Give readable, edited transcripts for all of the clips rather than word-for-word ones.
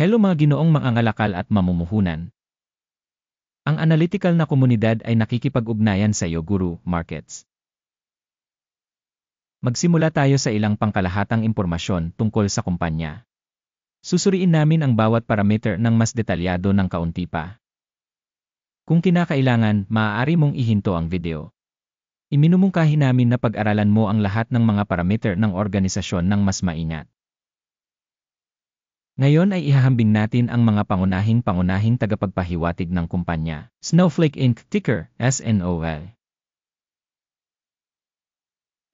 Hello mga ginoong mangangalakal at mamumuhunan. Ang analytical na komunidad ay nakikipag-ugnayan sa iyo, Guru Markets. Magsimula tayo sa ilang pangkalahatang impormasyon tungkol sa kumpanya. Susuriin namin ang bawat parameter ng mas detalyado ng kaunti pa. Kung kinakailangan, maaari mong ihinto ang video. Iminumungkahi namin na pag-aralan mo ang lahat ng mga parameter ng organisasyon ng mas maingat. Ngayon ay ihahambing natin ang mga pangunahing tagapagpahiwatig ng kumpanya. Snowflake Inc. ticker SNOL.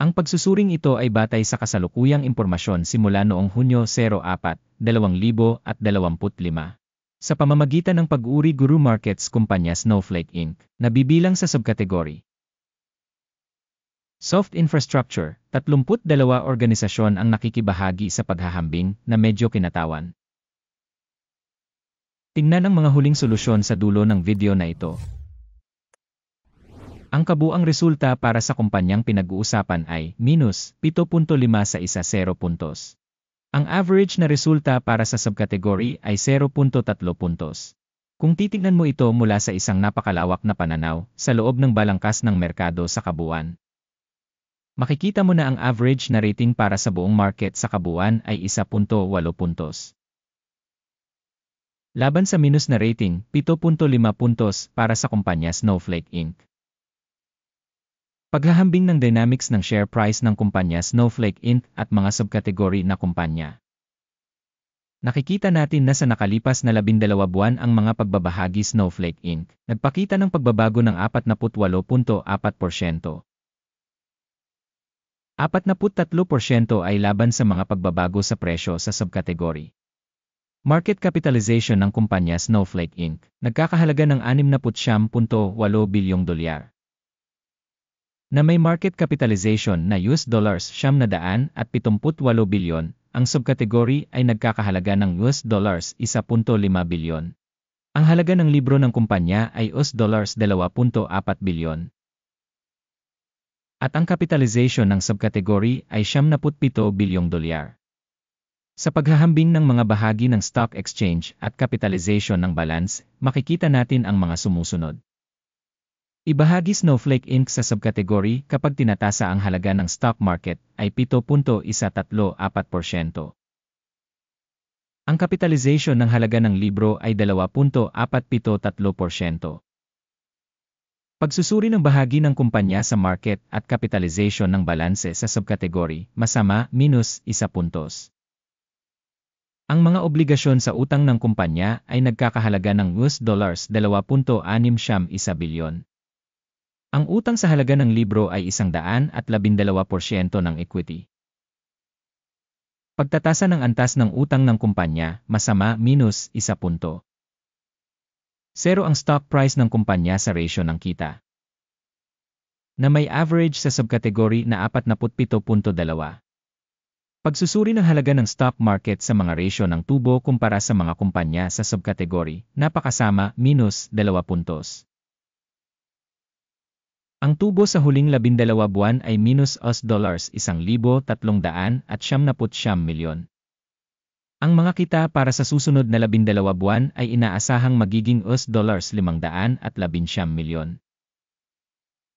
Ang pagsusuring ito ay batay sa kasalukuyang impormasyon simula noong Hunyo 04, 2025 sa pamamagitan ng pag-uri Guru Markets kumpanya Snowflake Inc. na bibilang sa subkategory. Soft Infrastructure, 32 organisasyon ang nakikibahagi sa paghahambing na medyo kinatawan. Tingnan ang mga huling solusyon sa dulo ng video na ito. Ang kabuang resulta para sa kumpanyang pinag-uusapan ay minus 7.5 sa 10 puntos. Ang average na resulta para sa subkategory ay 0.3 puntos. Kung titignan mo ito mula sa isang napakalawak na pananaw sa loob ng balangkas ng merkado sa kabuuan, makikita mo na ang average na rating para sa buong market sa kabuuan ay 1.8 puntos. Laban sa minus na rating, 7.5 puntos para sa kumpanya Snowflake Inc. Paghahambing ng dynamics ng share price ng kumpanya Snowflake Inc. at mga subkategory na kumpanya. Nakikita natin na sa nakalipas na 12 buwan ang mga pagbabahagi Snowflake Inc. nagpakita ng pagbabago ng 48.4%. 43% ay laban sa mga pagbabago sa presyo sa subkategory. Market capitalization ng kumpanya Snowflake Inc. nagkakahalaga ng $69.8 bilyong dolyar. Na may market capitalization na $978 bilyon, ang subkategory ay nagkakahalaga ng $1.5 bilyon. Ang halaga ng libro ng kumpanya ay $2.4 bilyon. At ang capitalization ng subkategory ay $77 bilyong dolyar. Sa paghahambing ng mga bahagi ng stock exchange at capitalization ng balance, makikita natin ang mga sumusunod. Ibahagi Snowflake Inc. sa subkategory kapag tinatasa ang halaga ng stock market ay 7.134%. Ang capitalization ng halaga ng libro ay 2.473%. Pagsusuri ng bahagi ng kumpanya sa market at capitalization ng balanse sa subkategory, masama, minus 1 puntos. Ang mga obligasyon sa utang ng kumpanya ay nagkakahalaga ng $2.661 bilyon. Ang utang sa halaga ng libro ay 112% ng equity. Pagtatasa ng antas ng utang ng kumpanya, masama, minus 1 punto. 0 ang stock price ng kumpanya sa ratio ng kita, na may average sa subkategory na 47.2. Pagsusuri ng halaga ng stock market sa mga ratio ng tubo kumpara sa mga kumpanya sa subkategory, napakasama, minus 2 puntos. Ang tubo sa huling 12 buwan ay minus $1,379 milyon. Ang mga kita para sa susunod na 12 buwan ay inaasahang magiging $511 milyon.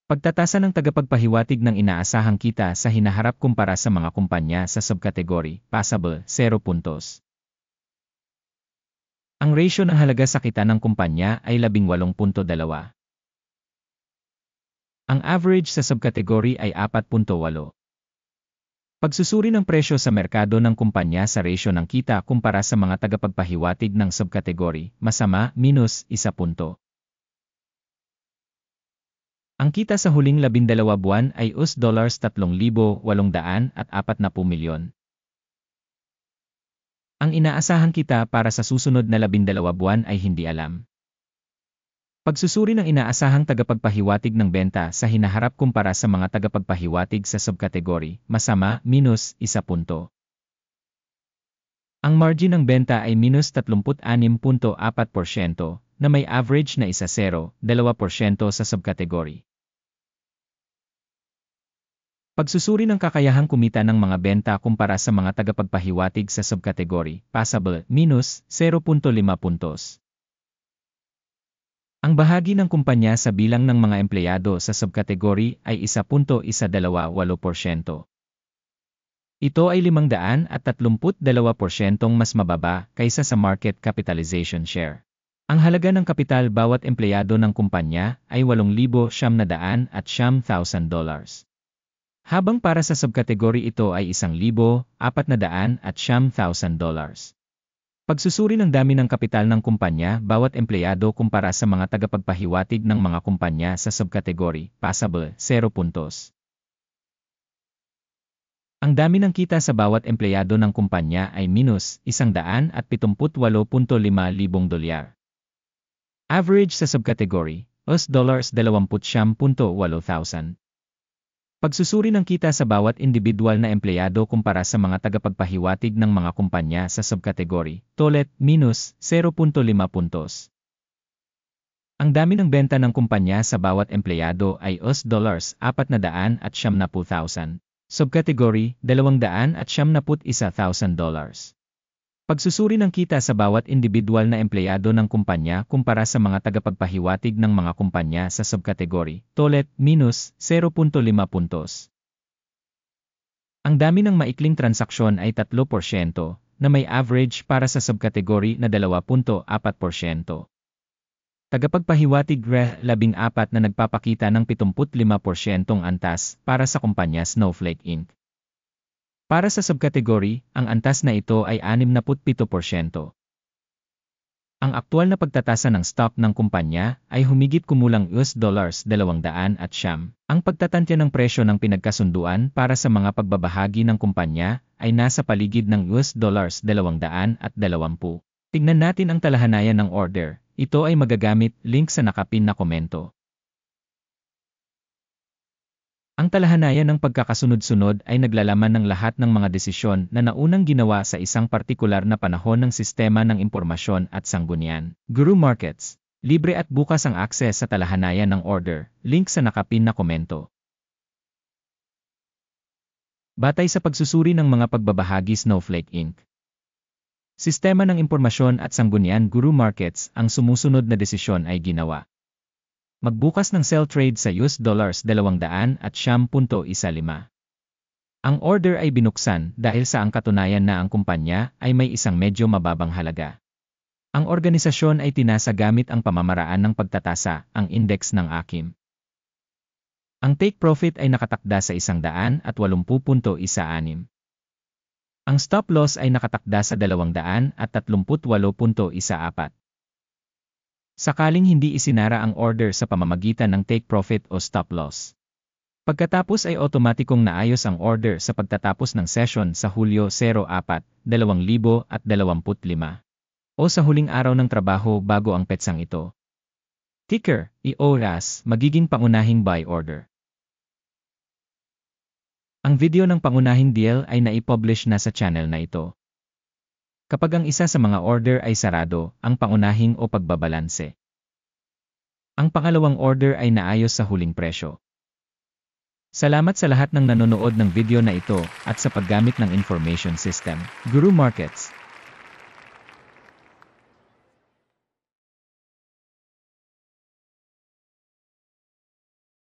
Pagtatasa ng tagapagpahiwatig ng inaasahang kita sa hinaharap kumpara sa mga kumpanya sa subkategory, passable, 0 puntos. Ang ratio ng halaga sa kita ng kumpanya ay 18.2. Ang average sa subkategory ay 4.8. Pagsusuri ng presyo sa merkado ng kumpanya sa ratio ng kita kumpara sa mga tagapagpahiwatig ng subkategory, masama, minus 1 punto. Ang kita sa huling 12 buwan ay $3,840 milyon. Ang inaasahan kita para sa susunod na 12 buwan ay hindi alam. Pagsusuri ng inaasahang tagapagpahiwatig ng benta sa hinaharap kumpara sa mga tagapagpahiwatig sa subkategory, masama, minus 1 punto. Ang margin ng benta ay minus 36.4% na may average na 1.02% sa subkategory. Pagsusuri ng kakayahang kumita ng mga benta kumpara sa mga tagapagpahiwatig sa subkategory, passable, minus 0.5 puntos. Ang bahagi ng kumpanya sa bilang ng mga empleyado sa subkategory ay 1.128%. Ito ay 532% mas mababa kaysa sa market capitalization share. Ang halaga ng kapital bawat empleyado ng kumpanya ay $8,900 $1,000. Habang para sa subkategory ito ay $1,400 $1,000. Pagsusuri ng dami ng kapital ng kumpanya bawat empleyado kumpara sa mga tagapagpahiwatig ng mga kumpanya sa subkategory, passable, 0 puntos. Ang dami ng kita sa bawat empleyado ng kumpanya ay minus $178.5 libong. Average sa subkategory, $20.8,000. Pagsusuri ng kita sa bawat individual na empleyado kumpara sa mga tagapagpahiwatig ng mga kumpanya sa subkategory, tolet, minus 0.5 puntos. Ang dami ng benta ng kumpanya sa bawat empleyado ay $470,000. Subkategory, $271,000. Pagsusuri ng kita sa bawat individual na empleyado ng kumpanya kumpara sa mga tagapagpahiwatig ng mga kumpanya sa subkategory, tolet, minus 0.5 puntos. Ang dami ng maikling transaksyon ay 3% na may average para sa subkategory na 2.4%. Tagapagpahiwatig 14 na nagpapakita ng 75% antas para sa kumpanya Snowflake Inc. Para sa subkategory, ang antas na ito ay 67%. Ang aktual na pagtatasa ng stock ng kumpanya ay humigit kumulang $200 at siyam. Ang pagtatantya ng presyo ng pinagkasunduan para sa mga pagbabahagi ng kumpanya ay nasa paligid ng $220. Tignan natin ang talahanayan ng order. Ito ay magagamit link sa nakapin na komento. Ang talahanayan ng pagkakasunod-sunod ay naglalaman ng lahat ng mga desisyon na naunang ginawa sa isang partikular na panahon ng sistema ng impormasyon at sanggunian. Guru Markets. Libre at bukas ang akses sa talahanayan ng order. Link sa nakapin na komento. Batay sa pagsusuri ng mga pagbabahagi Snowflake Inc. Sistema ng impormasyon at sanggunian Guru Markets, ang sumusunod na desisyon ay ginawa. Magbukas ng sell trade sa $200 at $9.15. Ang order ay binuksan dahil sa ang katunayan na ang kumpanya ay may isang medyo mababang halaga. Ang organisasyon ay tinasa gamit ang pamamaraan ng pagtatasa, ang index ng AKIM. Ang take profit ay nakatakda sa 180.16. Ang stop loss ay nakatakda sa 238.14. Sakaling hindi isinara ang order sa pamamagitan ng take profit o stop loss. Pagkatapos ay otomatikong naayos ang order sa pagtatapos ng session sa Hulyo 04, 2025 o sa huling araw ng trabaho bago ang petsang ito. Ticker, IORAS, magiging pangunahing buy order. Ang video ng pangunahing deal ay naipublish na sa channel na ito. Kapag ang isa sa mga order ay sarado, ang pangunahing o pagbabalanse. Ang pangalawang order ay naayos sa huling presyo. Salamat sa lahat ng nanonood ng video na ito at sa paggamit ng information system, Guru Markets.